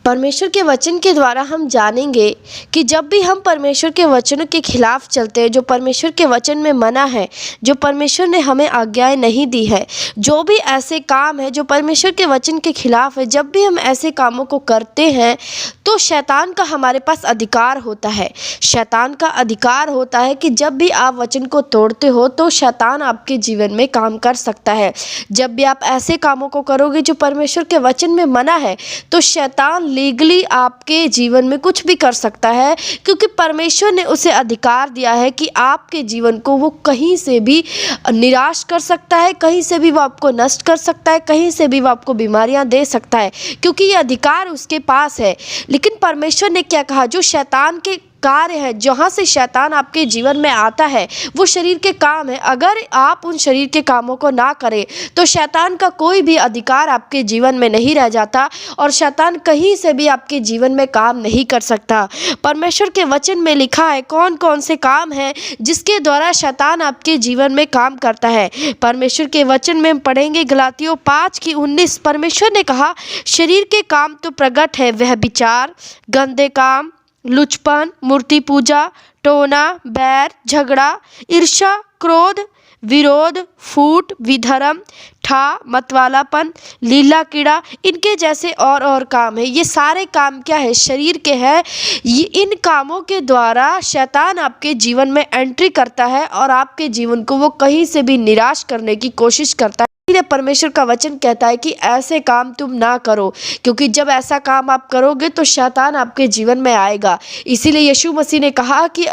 परमेश्वर के वचन के द्वारा हम जानेंगे कि जब भी हम परमेश्वर के वचनों के खिलाफ चलते हैं, जो परमेश्वर के वचन में मना है, जो परमेश्वर ने हमें आज्ञाएं नहीं दी है, जो भी ऐसे काम है जो परमेश्वर के वचन के खिलाफ है, जब भी हम ऐसे कामों को करते हैं तो शैतान का हमारे पास अधिकार होता है। शैतान का अधिकार होता है कि जब भी आप वचन को तोड़ते हो तो शैतान आपके जीवन में काम कर सकता है। जब भी आप ऐसे कामों को करोगे जो परमेश्वर के वचन में मना है तो शैतान लीगली आपके जीवन में कुछ भी कर सकता है, क्योंकि परमेश्वर ने उसे अधिकार दिया है कि आपके जीवन को वो कहीं से भी निराश कर सकता है, कहीं से भी वो आपको नष्ट कर सकता है, कहीं से भी वो आपको बीमारियां दे सकता है, क्योंकि ये अधिकार उसके पास है। लेकिन परमेश्वर ने क्या कहा, जो शैतान के कार्य है, जहाँ से शैतान आपके जीवन में आता है, वो शरीर के काम है। अगर आप उन शरीर के कामों को ना करें तो शैतान का कोई भी अधिकार आपके जीवन में नहीं रह जाता और शैतान कहीं से भी आपके जीवन में काम नहीं कर सकता। परमेश्वर के वचन में लिखा है कौन कौन से काम हैं जिसके द्वारा शैतान आपके जीवन में काम करता है। परमेश्वर के वचन में हम पढ़ेंगे गलातियों 5:19। परमेश्वर ने कहा, शरीर के काम तो प्रगट है, वह विचार, गंदे काम, लुचपन, मूर्ति पूजा, टोना, बैर, झगड़ा, ईर्ष्या, क्रोध, विरोध, फूट, विधर्म, ठा, मतवालापन, लीला कीड़ा, इनके जैसे और काम है। ये सारे काम क्या है, शरीर के हैं। ये इन कामों के द्वारा शैतान आपके जीवन में एंट्री करता है और आपके जीवन को वो कहीं से भी निराश करने की कोशिश करता है। परमेश्वर का वचन कहता है कि ऐसे काम तुम ना करो, क्योंकि जब ऐसा काम आप करोगे तो शैतान आपके जीवन में आएगा। इसीलिए यीशु मसीह ने कहा कि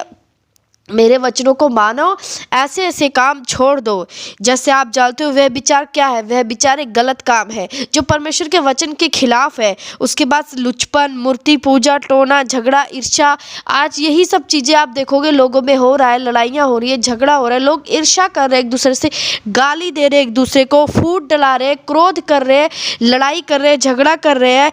मेरे वचनों को मानो, ऐसे ऐसे काम छोड़ दो। जैसे आप जानते हो वह विचार क्या है, वह विचार एक गलत काम है जो परमेश्वर के वचन के खिलाफ है। उसके बाद लुचपन, मूर्ति पूजा, टोना, झगड़ा, ईर्ष्या, आज यही सब चीज़ें आप देखोगे लोगों में हो रहा है। लड़ाइयाँ हो रही है, झगड़ा हो रहा है, लोग ईर्ष्या कर रहे हैं, एक दूसरे से गाली दे रहे हैं, एक दूसरे को फूट डला रहे हैं, क्रोध कर रहे हैं, लड़ाई कर रहे हैं, झगड़ा कर रहे हैं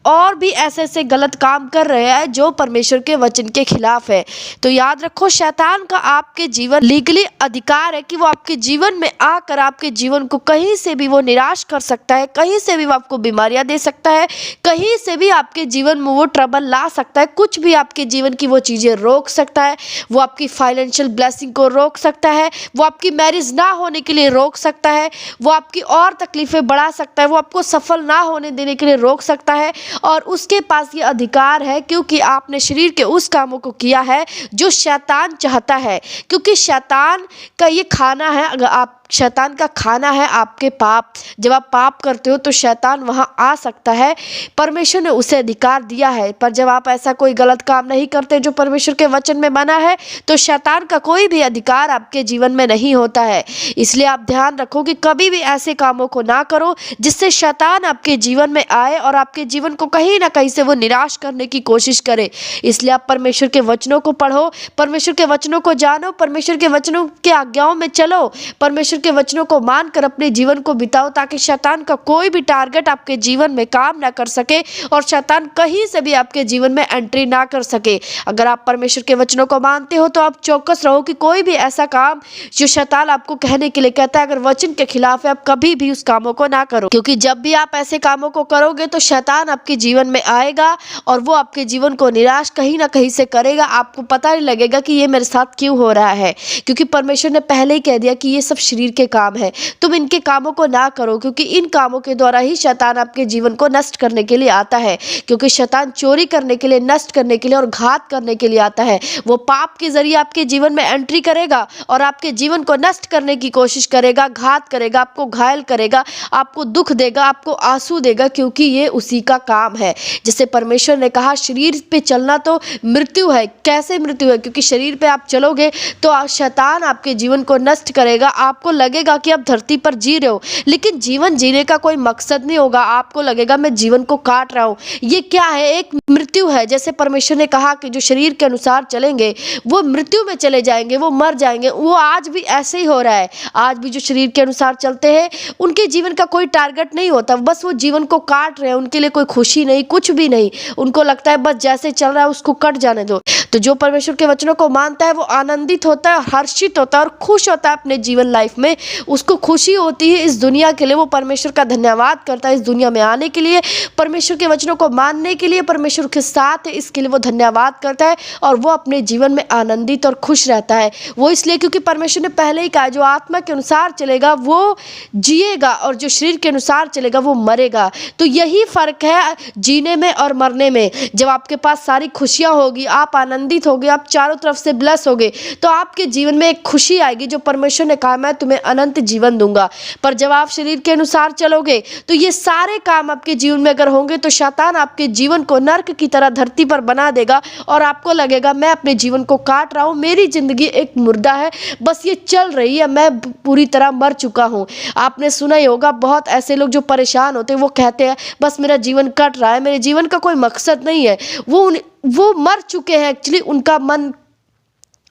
और भी ऐसे ऐसे गलत काम कर रहे हैं जो परमेश्वर के वचन के खिलाफ है। तो याद रखो, शैतान का आपके जीवन लीगली अधिकार है कि वो आपके जीवन में आकर आपके जीवन को कहीं से भी वो निराश कर सकता है, कहीं से भी वो आपको बीमारियां दे सकता है, कहीं से भी आपके जीवन में वो ट्रबल ला सकता है, कुछ भी आपके जीवन की वो चीज़ें रोक सकता है। वो आपकी फाइनेंशियल ब्लेसिंग को रोक सकता है, वो आपकी मैरिज ना होने के लिए रोक सकता है, वो आपकी और तकलीफें बढ़ा सकता है, वो आपको सफल ना होने देने के लिए रोक सकता है। और उसके पास ये अधिकार है क्योंकि आपने शरीर के उस कामों को किया है जो शैतान चाहता है, क्योंकि शैतान का ये खाना है। अगर आप शैतान का खाना है आपके पाप। जब आप पाप करते हो तो शैतान वहाँ आ सकता है, परमेश्वर ने उसे अधिकार दिया है। पर जब आप ऐसा कोई गलत काम नहीं करते जो परमेश्वर के वचन में मना है तो शैतान का कोई भी अधिकार आपके जीवन में नहीं होता है। इसलिए आप ध्यान रखो कि कभी भी ऐसे कामों को ना करो जिससे शैतान आपके जीवन में आए और आपके जीवन को कहीं ना कहीं से वो निराश करने की कोशिश करे। इसलिए आप परमेश्वर के वचनों को पढ़ो, परमेश्वर के वचनों को जानो, परमेश्वर के वचनों के आज्ञाओं में चलो, परमेश्वर के वचनों को मानकर अपने जीवन को बिताओ, ताकि शैतान का कोई भी टारगेट आपके जीवन में काम ना कर सके और शैतान कहीं से भी आपके जीवन में एंट्री ना कर सके। अगर आप परमेश्वर के वचनों को मानते हो तो आप चौकस रहो कि कोई भी ऐसा काम जो शैतान आपको कहने के लिए कहता है, अगर वचन के खिलाफ है, आप कभी भी उस कामों को ना करो, क्योंकि जब भी आप ऐसे कामों को करोगे तो शैतान आपके जीवन में आएगा और वो आपके जीवन को निराश कहीं ना कहीं से करेगा। आपको पता नहीं लगेगा कि ये मेरे साथ क्यों हो रहा है, क्योंकि परमेश्वर ने पहले ही कह दिया कि ये सब शरीर के काम है, तुम इनके कामों को ना करो, क्योंकि इन कामों के द्वारा ही शैतान आपके जीवन को नष्ट करने के लिए आता है। क्योंकि शैतान चोरी करने के लिए, नष्ट करने के लिए और घात करने के लिए आता है। वो पाप के जरिए आपके जीवन में एंट्री करेगा और आपके जीवन को नष्ट करने की कोशिश करेगा, घात करेगा, आपको घायल करेगा, आपको दुख देगा, आपको आंसू देगा, क्योंकि ये उसी का काम है। जैसे परमेश्वर ने कहा शरीर पे चलना तो मृत्यु है। कैसे मृत्यु है? क्योंकि शरीर पे आप चलोगे तो शैतान आपके जीवन को नष्ट करेगा। आपको लगेगा कि आप धरती पर जी रहे हो, लेकिन जीवन जीने का कोई मकसद नहीं होगा। आपको लगेगा मैं जीवन को काट रहा हूँ। ये क्या है? एक मृत्यु है। जैसे परमेश्वर ने कहा कि जो शरीर के अनुसार चलेंगे वो मृत्यु में चले जाएंगे, वो मर जाएंगे। वो आज भी ऐसे ही हो रहा है। आज भी जो शरीर के अनुसार चलते हैं उनके जीवन का कोई टारगेट नहीं होता, बस वो जीवन को काट रहे हैं। उनके लिए कोई खुशी नहीं, कुछ भी नहीं। उनको लगता है बस जैसे चल रहा है उसको कट जाने दो। तो जो परमेश्वर के वचनों को मानता है वो आनंदित होता है, हर्षित होता है और खुश होता है अपने जीवन लाइफ में। उसको खुशी होती है इस दुनिया के लिए, वो परमेश्वर का धन्यवाद करता है इस दुनिया में आने के लिए, परमेश्वर के वचनों को मानने के लिए, परमेश्वर के साथ है इसके लिए वो धन्यवाद करता है और वो अपने जीवन में आनंदित और खुश रहता है। वो इसलिए क्योंकि परमेश्वर ने पहले ही कहा जो आत्मा के अनुसार चलेगा वो जिएगा और जो शरीर के अनुसार चलेगा वो मरेगा। तो यही फ़र्क है जीने में और मरने में। जब आपके पास सारी खुशियाँ होगी, आप आनंदित होगे, आप चारों तरफ से ब्लेस होगे, तो आपके जीवन में एक खुशी आएगी जो परमेश्वर ने कहा मैं तुम्हें अनंत जीवन दूंगा। पर जब आप शरीर के अनुसार चलोगे तो ये सारे काम आपके जीवन में अगर होंगे तो शैतान आपके जीवन को नर्क की तरह धरती पर बना देगा और आपको लगेगा मैं अपने जीवन को काट रहा हूँ, मेरी जिंदगी एक मुर्दा है, बस ये चल रही है, मैं पूरी तरह मर चुका हूँ। आपने सुना ही होगा बहुत ऐसे लोग जो परेशान होते हैं वो कहते हैं बस मेरा जीवन कट रहा है, मेरे जीवन का कोई मकसद नहीं है। वो मर चुके हैं, एक्चुअली उनका मन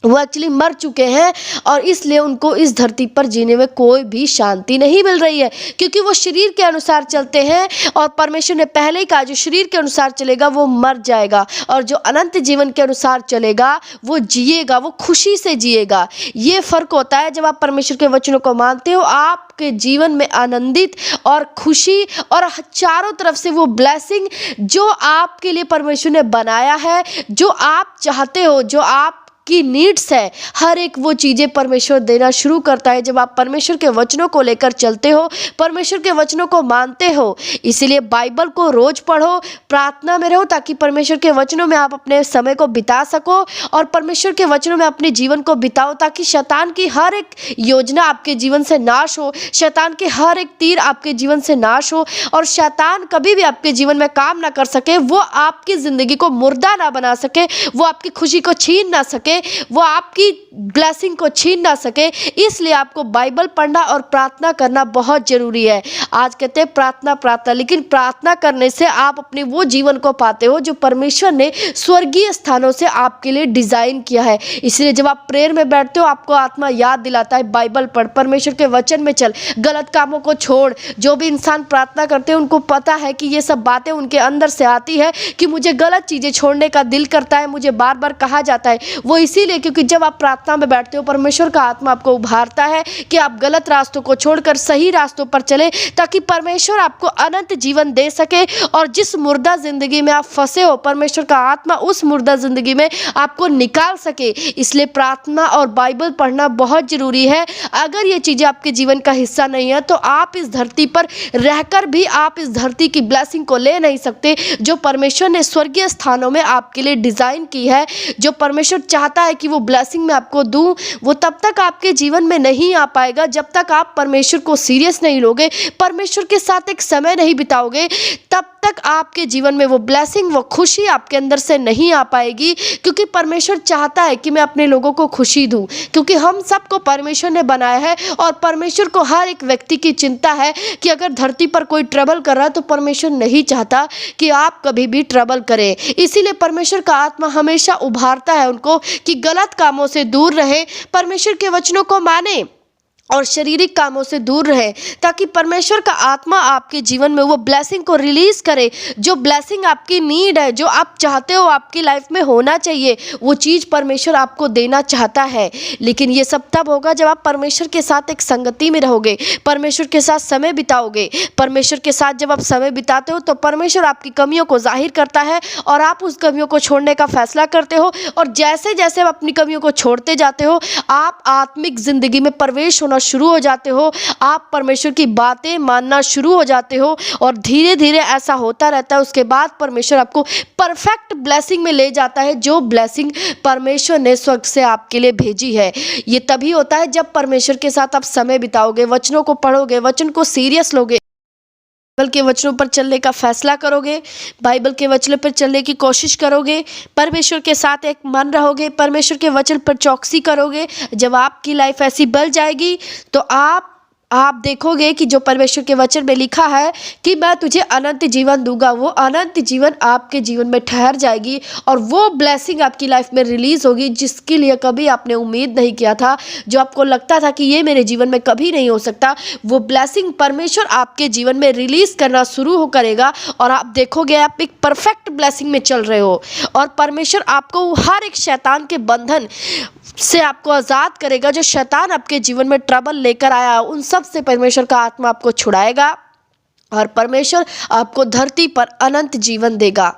वो एक्चुअली मर चुके हैं और इसलिए उनको इस धरती पर जीने में कोई भी शांति नहीं मिल रही है, क्योंकि वो शरीर के अनुसार चलते हैं और परमेश्वर ने पहले ही कहा जो शरीर के अनुसार चलेगा वो मर जाएगा और जो अनंत जीवन के अनुसार चलेगा वो जिएगा, वो खुशी से जिएगा। ये फ़र्क होता है जब आप परमेश्वर के वचनों को मानते हो, आपके जीवन में आनंदित और खुशी और चारों तरफ से वो ब्लेसिंग जो आपके लिए परमेश्वर ने बनाया है, जो आप चाहते हो, जो आप की नीड्स है, हर एक वो चीज़ें परमेश्वर देना शुरू करता है जब आप परमेश्वर के वचनों को लेकर चलते हो, परमेश्वर के वचनों को मानते हो। इसीलिए बाइबल को रोज पढ़ो, प्रार्थना में रहो ताकि परमेश्वर के वचनों में आप अपने समय को बिता सको और परमेश्वर के वचनों में अपने जीवन को बिताओ ताकि शैतान की हर एक योजना आपके जीवन से नाश हो, शैतान के हर एक तीर आपके जीवन से नाश हो और शैतान कभी भी आपके जीवन में काम ना कर सके, वो आपकी ज़िंदगी को मुर्दा ना बना सके, वो आपकी खुशी को छीन ना सके, वो आपकी ब्लेसिंग को छीन ना सके। इसलिए आपको बाइबल पढ़ना और प्रार्थना करना बहुत जरूरी है। आज कहते हैं प्रार्थना प्रार्थना, लेकिन प्रार्थना करने से आप अपने वो जीवन को पाते हो जो परमेश्वर ने स्वर्गीय स्थानों से आपके लिए डिजाइन किया है। इसलिए जब आप प्रेयर में बैठते हो आपको आत्मा याद दिलाता है बाइबल पढ़, परमेश्वर के वचन में चल, गलत कामों को छोड़। जो भी इंसान प्रार्थना करते हैं उनको पता है कि ये सब बातें उनके अंदर से आती है कि मुझे गलत चीजें छोड़ने का दिल करता है, मुझे बार बार कहा जाता है। वो इसीलिए क्योंकि जब आप प्रार्थना में बैठते हो परमेश्वर का आत्मा आपको उभारता है कि आप गलत रास्तों को छोड़कर सही रास्तों पर चले ताकि परमेश्वर आपको अनंत जीवन दे सके। और जिस मुर्दा जिंदगी में आप फंसे हो परमेश्वर का आत्मा उस मुर्दा जिंदगी में आपको निकाल सके। इसलिए प्रार्थना और बाइबल पढ़ना बहुत जरूरी है। अगर ये चीजें आपके जीवन का हिस्सा नहीं है तो आप इस धरती पर रहकर भी आप इस धरती की ब्लेसिंग को ले नहीं सकते जो परमेश्वर ने स्वर्गीय स्थानों में आपके लिए डिजाइन की है। जो परमेश्वर चाहता है कि वो ब्लेसिंग मैं आपको दूं, वो तब तक आपके जीवन में नहीं आ पाएगा जब तक आप परमेश्वर को सीरियस नहीं लोगे, परमेश्वर के साथ एक समय नहीं बिताओगे, तब तक आपके जीवन में वो ब्लेसिंग, वो खुशी आपके अंदर से नहीं आ पाएगी। क्योंकि परमेश्वर चाहता है कि मैं अपने लोगों को खुशी दूं, क्योंकि हम सबको परमेश्वर ने बनाया है और परमेश्वर को हर एक व्यक्ति की चिंता है कि अगर धरती पर कोई ट्रबल कर रहा है तो परमेश्वर नहीं चाहता कि आप कभी भी ट्रबल करें। इसीलिए परमेश्वर का आत्मा हमेशा उभारता है उनको कि गलत कामों से दूर रहे, परमेश्वर के वचनों को माने और शारीरिक कामों से दूर रहे ताकि परमेश्वर का आत्मा आपके जीवन में वो ब्लेसिंग को रिलीज करे। जो ब्लेसिंग आपकी नीड है, जो आप चाहते हो आपकी लाइफ में होना चाहिए, वो चीज़ परमेश्वर आपको देना चाहता है। लेकिन ये सब तब होगा जब आप परमेश्वर के साथ एक संगति में रहोगे, परमेश्वर के साथ समय बिताओगे। परमेश्वर के साथ जब आप समय बिताते हो तो परमेश्वर आपकी कमियों को जाहिर करता है और आप उस कमियों को छोड़ने का फैसला करते हो। और जैसे जैसे आप अपनी कमियों को छोड़ते जाते हो आप आत्मिक जिंदगी में प्रवेश होना शुरू हो जाते हो, आप परमेश्वर की बातें मानना शुरू हो जाते हो और धीरे धीरे ऐसा होता रहता है। उसके बाद परमेश्वर आपको परफेक्ट ब्लेसिंग में ले जाता है, जो ब्लेसिंग परमेश्वर ने स्वर्ग से आपके लिए भेजी है। ये तभी होता है जब परमेश्वर के साथ आप समय बिताओगे, वचनों को पढ़ोगे, वचन को सीरियस लोगे, बाइबल के वचनों पर चलने का फैसला करोगे, बाइबल के वचनों पर चलने की कोशिश करोगे, परमेश्वर के साथ एक मन रहोगे, परमेश्वर के वचन पर चौकसी करोगे। जब आपकी लाइफ ऐसी बन जाएगी तो आप आप देखोगे कि जो परमेश्वर के वचन में लिखा है कि मैं तुझे अनंत जीवन दूंगा, वो अनंत जीवन आपके जीवन में ठहर जाएगी और वो ब्लेसिंग आपकी लाइफ में रिलीज होगी जिसके लिए कभी आपने उम्मीद नहीं किया था, जो आपको लगता था कि ये मेरे जीवन में कभी नहीं हो सकता, वो ब्लेसिंग परमेश्वर आपके जीवन में रिलीज करना शुरू हो करेगा और आप देखोगे आप एक परफेक्ट ब्लेसिंग में चल रहे हो और परमेश्वर आपको हर एक शैतान के बंधन से आपको आज़ाद करेगा। जो शैतान आपके जीवन में ट्रबल लेकर आया उन सब से परमेश्वर का आत्मा आपको छुड़ाएगा और परमेश्वर आपको धरती पर अनंत जीवन देगा।